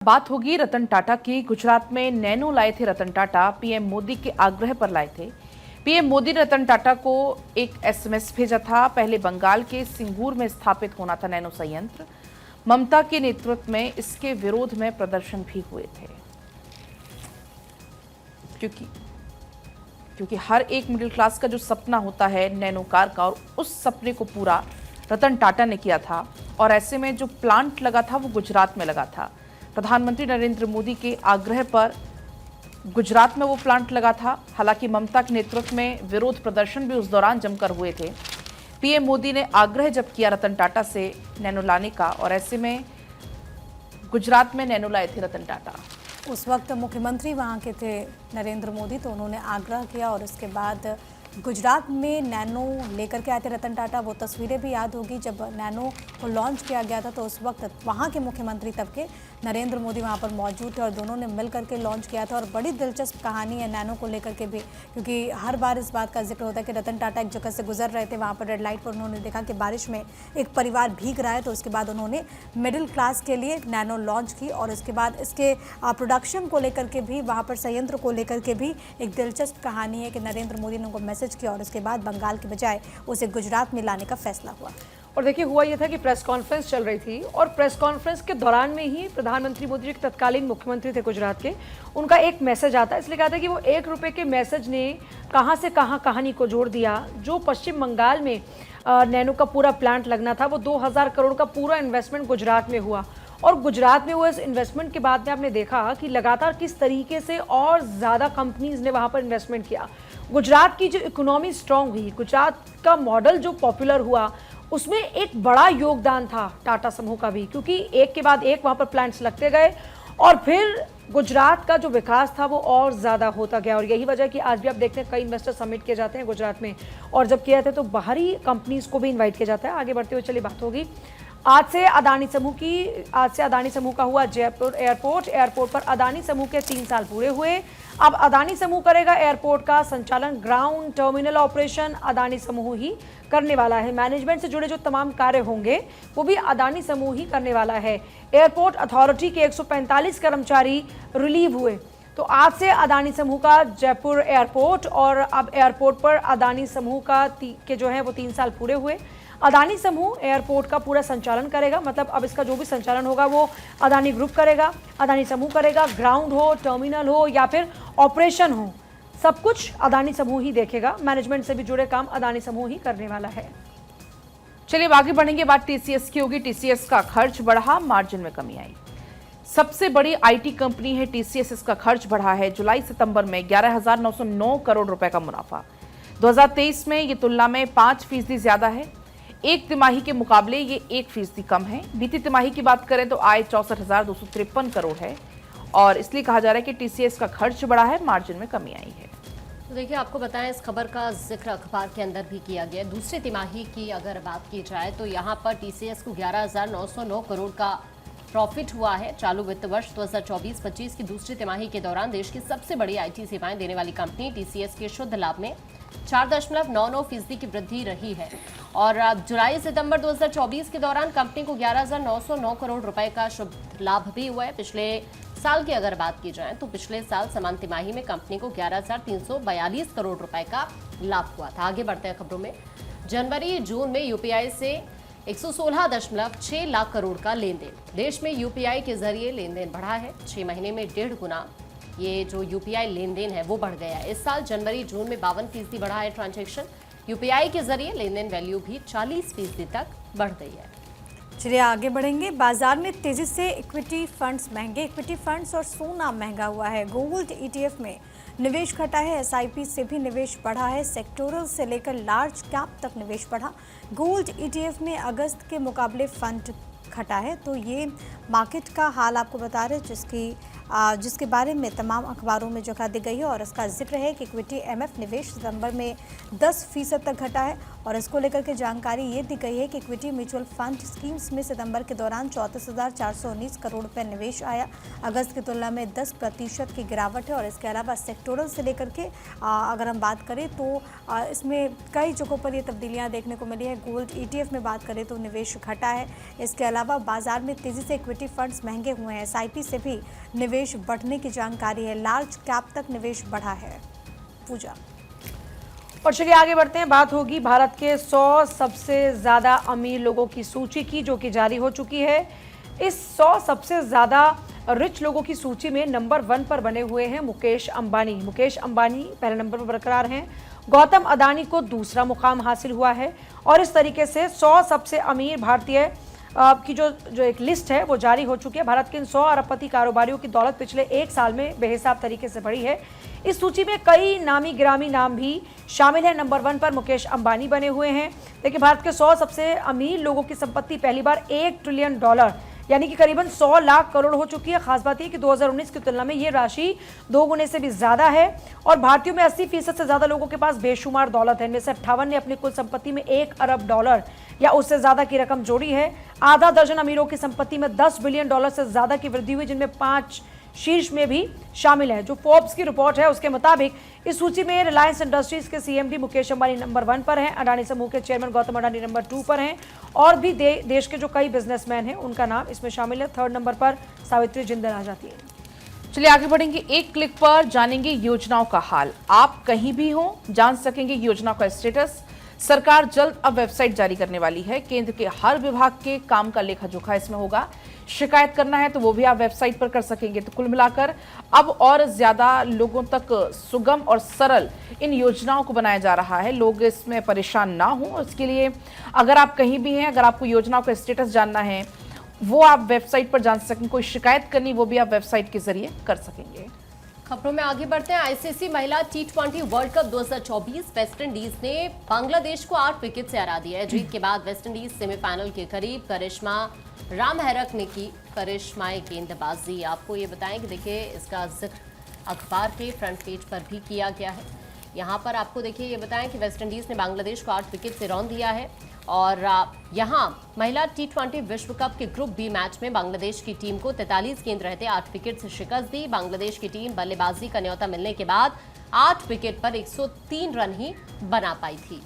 बात होगी रतन टाटा की। गुजरात में नैनो लाए थे रतन टाटा, पीएम मोदी के आग्रह पर लाए थे। पीएम मोदी ने रतन टाटा को एक एसएमएस भेजा था। पहले बंगाल के सिंगूर में स्थापित होना था नैनो संयंत्र। ममता के नेतृत्व में इसके विरोध में प्रदर्शन भी हुए थे, क्योंकि हर एक मिडिल क्लास का जो सपना होता है नैनो कार का, और उस सपने को पूरा रतन टाटा ने किया था। और ऐसे में जो प्लांट लगा था वो गुजरात में लगा था। प्रधानमंत्री नरेंद्र मोदी के आग्रह पर गुजरात में वो प्लांट लगा था। हालांकि ममता के नेतृत्व में विरोध प्रदर्शन भी उस दौरान जमकर हुए थे। पीएम मोदी ने आग्रह जब किया रतन टाटा से नैनो लाने का, और ऐसे में गुजरात में नैनो लाए थे रतन टाटा। उस वक्त मुख्यमंत्री वहां के थे नरेंद्र मोदी, तो उन्होंने आग्रह किया और उसके बाद गुजरात में नैनो लेकर के आए थे रतन टाटा। वो तस्वीरें भी याद होगी जब नैनो को लॉन्च किया गया था, तो उस वक्त वहां के मुख्यमंत्री तब के नरेंद्र मोदी वहां पर मौजूद थे और दोनों ने मिल करके लॉन्च किया था। और बड़ी दिलचस्प कहानी है नैनो को लेकर के भी, क्योंकि हर बार इस बात का जिक्र होता है कि रतन टाटा एक जगह से गुजर रहे थे, वहाँ पर रेड लाइट पर उन्होंने देखा कि बारिश में एक परिवार भीग रहा है, तो उसके बाद उन्होंने मिडिल क्लास के लिए नैनो लॉन्च की। और उसके बाद इसके प्रोडक्शन को लेकर के भी, वहाँ पर संयंत्र को लेकर के भी एक दिलचस्प कहानी है कि नरेंद्र मोदी ने उनको मैसेज किया और उसके बाद बंगाल के बजाय उसे गुजरात में लाने का फैसला हुआ। और देखिए, हुआ ये था कि प्रेस कॉन्फ्रेंस चल रही थी और प्रेस कॉन्फ्रेंस के दौरान में ही प्रधानमंत्री मोदी जी के तत्कालीन मुख्यमंत्री थे गुजरात के, उनका एक मैसेज आता है। इसलिए कहा था कि वो ₹1 के मैसेज ने कहां से कहां कहानी को जोड़ दिया। जो पश्चिम बंगाल में नैनो का पूरा प्लांट लगना था, वो 2000 करोड़ का पूरा इन्वेस्टमेंट गुजरात में हुआ। और गुजरात में हुए इस इन्वेस्टमेंट के बाद में आपने देखा कि लगातार किस तरीके से और ज़्यादा कंपनीज ने वहाँ पर इन्वेस्टमेंट किया। गुजरात की जो इकोनॉमी स्ट्रांग हुई, गुजरात का मॉडल जो पॉपुलर हुआ, उसमें एक बड़ा योगदान था टाटा समूह का भी, क्योंकि एक के बाद एक वहाँ पर प्लांट्स लगते गए और फिर गुजरात का जो विकास था वो और ज़्यादा होता गया। और यही वजह है कि आज भी आप देखते हैं कई इन्वेस्टर समिट किए जाते हैं गुजरात में, और जब किए जाते हैं तो बाहरी कंपनीज को भी इन्वाइट किया जाता है। आगे बढ़ते हुए चलिए बात होगी आज से अदानी समूह का हुआ जयपुर एयरपोर्ट पर अदानी समूह के 3 साल पूरे हुए। अब अदानी समूह करेगा एयरपोर्ट का संचालन, ग्राउंड टर्मिनल ऑपरेशन अदानी समूह ही करने वाला है। मैनेजमेंट से जुड़े जो तमाम कार्य होंगे वो भी अदानी समूह ही करने वाला है। एयरपोर्ट अथॉरिटी के 145 कर्मचारी रिलीव हुए। तो आज से अदानी समूह का जयपुर एयरपोर्ट, और अब एयरपोर्ट पर अदानी समूह के जो है वो 3 साल पूरे हुए। अदानी समूह एयरपोर्ट का पूरा संचालन करेगा, मतलब अब इसका जो भी संचालन होगा वो अदानी ग्रुप करेगा, अदानी समूह करेगा। ग्राउंड हो, टर्मिनल हो या फिर ऑपरेशन हो, सब कुछ अदानी समूह ही देखेगा। मैनेजमेंट से भी जुड़े काम अदानी समूह ही करने वाला है। चलिए अब आगे बढ़ेंगे। बात टीसीएस की होगी। टीसीएस का खर्च बढ़ा, मार्जिन में कमी आई। सबसे बड़ी आईटी कंपनी है टीसीएस, इसका खर्च बढ़ा है। जुलाई सितंबर में 11,909 करोड़ रुपए का मुनाफा। 2023 में ये तुलना में 5% ज्यादा है। एक तिमाही के मुकाबले ये 1% कम है। बीती तिमाही की बात करें तो आय 64,253 करोड़ है, और इसलिए कहा जा रहा है कि टीसीएस का खर्च बढ़ा है, मार्जिन में कमी आई है। तो देखिए, आपको बताएं इस खबर का जिक्र अखबार के अंदर भी किया गया। दूसरी तिमाही की अगर बात की जाए तो यहाँ पर टीसीएस को 11,909 करोड़ का प्रॉफिट हुआ है। चालू वित्त वर्ष 2024-25 की दूसरी तिमाही के दौरान देश की सबसे बड़ी आईटी सेवाएं देने वाली कंपनी टीसीएस के शुद्ध लाभ में 4.99% की वृद्धि रही है। और जुलाई सितंबर 2024 के दौरान कंपनी को 11,909 करोड़ रुपए का शुद्ध लाभ भी हुआ है। पिछले साल की अगर बात की जाए तो पिछले साल समान तिमाही में कंपनी को 11,342 करोड़ रुपए का लाभ हुआ था। आगे बढ़ते हैं खबरों में। जनवरी जून में यूपीआई से 116.6 लाख करोड़ का लेन देन। देश में यूपीआई के जरिए लेन देन बढ़ा है। 6 महीने में 1.5 गुना ये जो यूपीआई लेन देन है वो बढ़ गया है। इस साल जनवरी जून में 52% बढ़ा है ट्रांजैक्शन। यूपीआई के जरिए लेन देन वैल्यू भी 40% तक बढ़ गई है। चलिए आगे बढ़ेंगे। बाजार में तेजी से इक्विटी फंड्स महंगे, इक्विटी फंड्स और सोना महंगा हुआ है। गोल्ड ईटीएफ में निवेश घटा है, एसआईपी से भी निवेश बढ़ा है, सेक्टोरल से लेकर लार्ज कैप तक निवेश बढ़ा। गोल्ड ईटीएफ में अगस्त के मुकाबले फंड घटा है। तो ये मार्केट का हाल आपको बता रहे जिसके बारे में तमाम अखबारों में जगह दी गई है, और इसका जिक्र है कि इक्विटी एमएफ निवेश सितंबर में 10% तक घटा है। और इसको लेकर के जानकारी ये दी गई है कि इक्विटी म्यूचुअल फंड स्कीम्स में सितंबर के दौरान 34,419 करोड़ रुपए निवेश आया। अगस्त की तुलना में 10% की गिरावट है। और इसके अलावा सेक्टोरल से लेकर के अगर हम बात करें तो इसमें कई जगहों पर ये तब्दीलियाँ देखने को मिली है। गोल्ड ईटीएफ में बात करें तो निवेश घटा है। इसके अलावा बाजार में तेज़ी से इक्विटी इक्विटी फंड्स महंगे हुए हैं। एसआईपी से भी निवेश बढ़ने की जानकारी है। लार्ज कैप तक निवेश बढ़ा है। पूजा। और चलिए आगे बढ़ते हैं। बात होगी भारत के 100 सबसे ज़्यादा अमीर लोगों की सूची की, जो कि जारी हो चुकी है। इस 100 सबसे ज़्यादा रिच लोगों की सूची में नंबर 1 पर बने हुए हैं मुकेश अंबानी। मुकेश अंबानी पहले नंबर पर बरकरार हैं। गौतम अदानी को दूसरा मुकाम हासिल हुआ है। और इस तरीके से 100 सबसे अमीर भारतीय की जो एक लिस्ट है वो जारी हो चुकी है। भारत के इन 100 अरबपति कारोबारियों की दौलत पिछले एक साल में बेहिसाब तरीके से बढ़ी है। इस सूची में कई नामी गिरामी नाम भी शामिल हैं। नंबर 1 पर मुकेश अंबानी बने हुए हैं। देखिए, भारत के 100 सबसे अमीर लोगों की संपत्ति पहली बार $1 ट्रिलियन यानी कि करीबन 100 लाख करोड़ हो चुकी है। खास बात यह कि 2019 की तुलना में ये राशि 2 गुने से भी ज्यादा है। और भारतीयों में 80% से ज्यादा लोगों के पास बेशुमार दौलत है। इनमें से 58 ने अपनी कुल संपत्ति में $1 अरब या उससे ज्यादा की रकम जोड़ी है। आधा दर्जन अमीरों की संपत्ति में $10 बिलियन से ज्यादा की वृद्धि हुई, जिनमें 5 शीर्ष में भी शामिल है। जो फोर्ब्स की रिपोर्ट है उसके मुताबिक इस सूची में रिलायंस इंडस्ट्रीज के सीएमडी मुकेश अंबानी नंबर 1 पर हैं। अडानी समूह के चेयरमैन गौतम अडानी नंबर 2 पर हैं। और भी देश के जो कई बिजनेसमैन हैं उनका नाम इसमें शामिल है। 3rd नंबर पर सावित्री जिंदल आ जाती है। चलिए आगे बढ़ेंगे। एक क्लिक पर जानेंगे योजनाओं का हाल। आप कहीं भी हो जान सकेंगे योजना का स्टेटस। सरकार जल्द अब वेबसाइट जारी करने वाली है। केंद्र के हर विभाग के काम का लेखा जोखा इसमें होगा। शिकायत करना है तो वो भी आप वेबसाइट पर कर सकेंगे। तो कुल मिलाकर अब और ज्यादा लोगों तक सुगम और सरल इन योजनाओं को बनाया जा रहा है। लोग इसमें परेशान ना हो, इसके लिए अगर आप कहीं भी हैं, अगर आपको योजनाओं का स्टेटस जानना है वो आप वेबसाइट पर जान सकेंगे। कोई शिकायत करनी वो भी आप वेबसाइट के जरिए कर सकेंगे। खबरों में आगे बढ़ते हैं। आईसीसी महिला T20 वर्ल्ड कप 2024 वेस्टइंडीज ने बांग्लादेश को 8 विकेट से हरा दिया है। जीत के बाद वेस्टइंडीज सेमीफाइनल के करीब। करिश्मा रामहैरक ने की करिश्माई गेंदबाजी। आपको ये बताएं कि देखिए इसका जिक्र अखबार के फ्रंट पेज पर भी किया गया है। यहाँ पर आपको देखिए ये बताएं कि वेस्टइंडीज ने बांग्लादेश को 8 विकेट से रौंद दिया है। और यहाँ महिला T20 विश्व कप के ग्रुप बी मैच में बांग्लादेश की टीम को 43 गेंद रहते 8 विकेट से शिकस्त दी। बांग्लादेश की टीम बल्लेबाजी का न्योता मिलने के बाद 8 विकेट पर 103 रन ही बना पाई थी।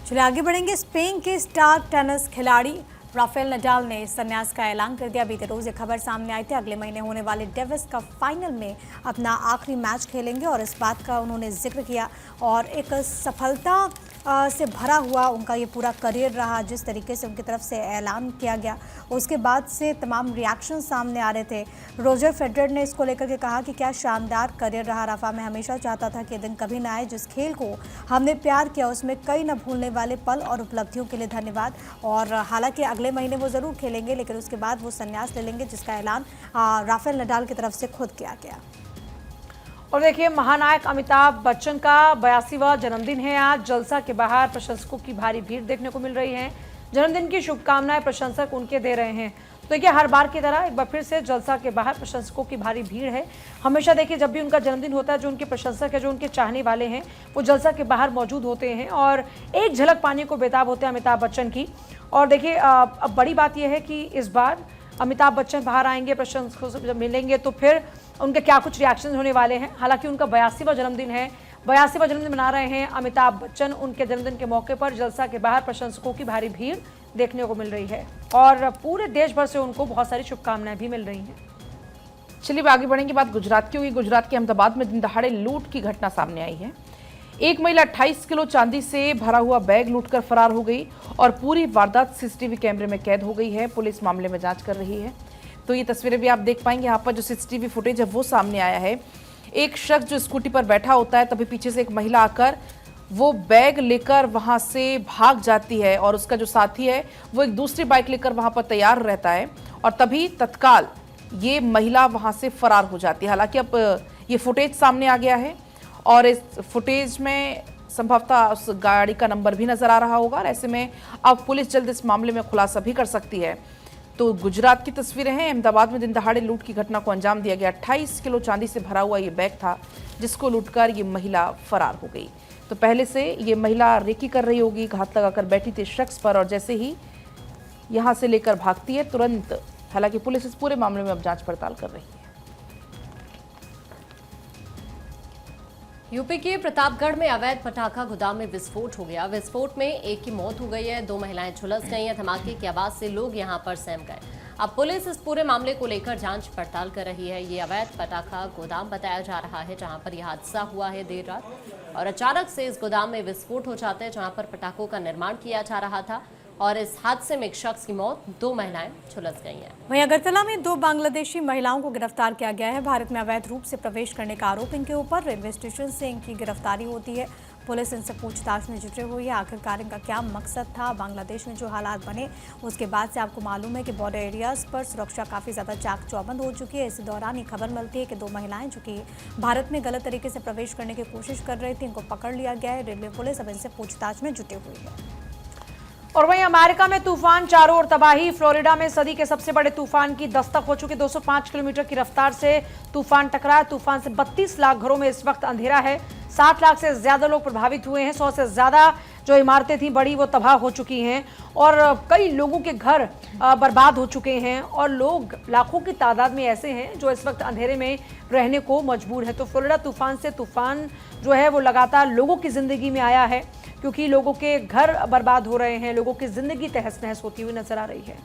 चलिए आगे बढ़ेंगे। स्पेन के स्टार टेनिस खिलाड़ी राफेल नडाल ने संन्यास का ऐलान कर दिया। बीते रोज एक खबर सामने आई थी, अगले महीने होने वाले डेविस कप फाइनल में अपना आखिरी मैच खेलेंगे और इस बात का उन्होंने जिक्र किया। और एक सफलता से भरा हुआ उनका ये पूरा करियर रहा। जिस तरीके से उनकी तरफ से ऐलान किया गया उसके बाद से तमाम रिएक्शन सामने आ रहे थे। रोजर फेडरर ने इसको लेकर के कहा कि क्या शानदार करियर रहा राफा। मैं हमेशा चाहता था कि दिन कभी ना आए। जिस खेल को हमने प्यार किया उसमें कई न भूलने वाले पल और उपलब्धियों के लिए धन्यवाद। और हालांकि अगले महीने वो ज़रूर खेलेंगे, लेकिन उसके बाद वो संन्यास ले लेंगे, जिसका ऐलान राफेल नडाल की तरफ से खुद किया गया। और देखिए, महानायक अमिताभ बच्चन का 82वां जन्मदिन है आज। जलसा के बाहर प्रशंसकों की भारी भीड़ देखने को मिल रही है। जन्मदिन की शुभकामनाएं प्रशंसक उनके दे रहे हैं। तो देखिए, हर बार की तरह एक बार फिर से जलसा के बाहर प्रशंसकों की भारी भीड़ है। हमेशा देखिए जब भी उनका जन्मदिन होता है, जो उनके प्रशंसक है, जो उनके चाहने वाले हैं, वो जलसा के बाहर मौजूद होते हैं और एक झलक पाने को बेताब होते हैं अमिताभ बच्चन की। और देखिए, अब बड़ी बात यह है कि इस बार अमिताभ बच्चन बाहर आएंगे, प्रशंसकों से जब मिलेंगे तो फिर उनके क्या कुछ रिएक्शन होने वाले हैं। हालांकि उनका 82वां जन्मदिन है, 82वां जन्मदिन मना रहे हैं अमिताभ बच्चन। उनके जन्मदिन के मौके पर जलसा के बाहर प्रशंसकों की भारी भीड़ देखने को मिल रही है और पूरे देश भर से उनको बहुत सारी शुभकामनाएं भी मिल रही हैं। चलिए आगे बढ़ेंगे। बात गुजरात की होगी। गुजरात के अहमदाबाद में दिन दहाड़े लूट की घटना सामने आई है। एक महिला 28 किलो चांदी से भरा हुआ बैग लूटकर फरार हो गई और पूरी वारदात सीसीटीवी कैमरे में कैद हो गई है। पुलिस मामले में जांच कर रही है। तो ये तस्वीरें भी आप देख पाएंगे। यहाँ पर जो सीसीटीवी फुटेज है वो सामने आया है। एक शख्स जो स्कूटी पर बैठा होता है, तभी पीछे से एक महिला आकर वो बैग लेकर वहां से भाग जाती है और उसका जो साथी है वो एक दूसरी बाइक लेकर वहां पर तैयार रहता है और तभी तत्काल ये महिला वहां से फरार हो जाती है। हालांकि अब ये फुटेज सामने आ गया है और इस फुटेज में संभवतः उस गाड़ी का नंबर भी नजर आ रहा होगा और ऐसे में अब पुलिस जल्द इस मामले में खुलासा भी कर सकती है। तो गुजरात की तस्वीरें हैं। अहमदाबाद में दिन दहाड़े लूट की घटना को अंजाम दिया गया। 28 किलो चांदी से भरा हुआ ये बैग था जिसको लूटकर ये महिला फरार हो गई। तो पहले से ये महिला रेकी कर रही होगी, घात लगाकर बैठी थी शख्स पर और जैसे ही यहां से लेकर भागती है तुरंत। हालांकि पुलिस इस पूरे मामले में अब जांच पड़ताल कर रही है। यूपी के प्रतापगढ़ में अवैध पटाखा गोदाम में विस्फोट हो गया। विस्फोट में एक की मौत हो गई है, 2 महिलाएं झुलस गई हैं। धमाके की आवाज से लोग यहां पर सहम गए। अब पुलिस इस पूरे मामले को लेकर जांच पड़ताल कर रही है। ये अवैध पटाखा गोदाम बताया जा रहा है जहां पर यह हादसा हुआ है देर रात और अचानक से इस गोदाम में विस्फोट हो जाते हैं जहां पर पटाखों का निर्माण किया जा रहा था और इस हादसे में एक शख्स की मौत, 2 महिलाएं झुलस गई हैं। वहीं अगरतला में 2 बांग्लादेशी महिलाओं को गिरफ्तार किया गया है। भारत में अवैध रूप से प्रवेश करने का आरोप इनके ऊपर, रेलवे स्टेशन से इनकी गिरफ्तारी होती है। पुलिस इनसे पूछताछ में जुटी हुई है। आखिरकार इनका क्या मकसद था। बांग्लादेश में जो हालात बने उसके बाद से आपको मालूम है कि बॉर्डर एरियाज पर सुरक्षा काफ़ी ज़्यादा चाक चौबंद हो चुकी है। इसी दौरान ये खबर मिलती है कि 2 महिलाएं जो कि भारत में गलत तरीके से प्रवेश करने की कोशिश कर रही थी, इनको पकड़ लिया गया है। रेलवे पुलिस अब इनसे पूछताछ में जुटी हुई है। और वहीं अमेरिका में तूफान, चारों ओर तबाही। फ्लोरिडा में सदी के सबसे बड़े तूफान की दस्तक हो चुकी। 205 किलोमीटर की रफ्तार से तूफान टकरा। तूफान से 32 लाख घरों में इस वक्त अंधेरा है। 60 लाख से ज्यादा लोग प्रभावित हुए हैं। 100 से ज्यादा जो इमारतें थी बड़ी, वो तबाह हो चुकी हैं और कई लोगों के घर बर्बाद हो चुके हैं और लोग लाखों की तादाद में ऐसे हैं जो इस वक्त अंधेरे में रहने को मजबूर है। तो फ्लोरिडा तूफान जो है वो लगातार लोगों की जिंदगी में आया है क्योंकि लोगों के घर बर्बाद हो रहे हैं, लोगों की जिंदगी तहस नहस होती हुई नजर आ रही है।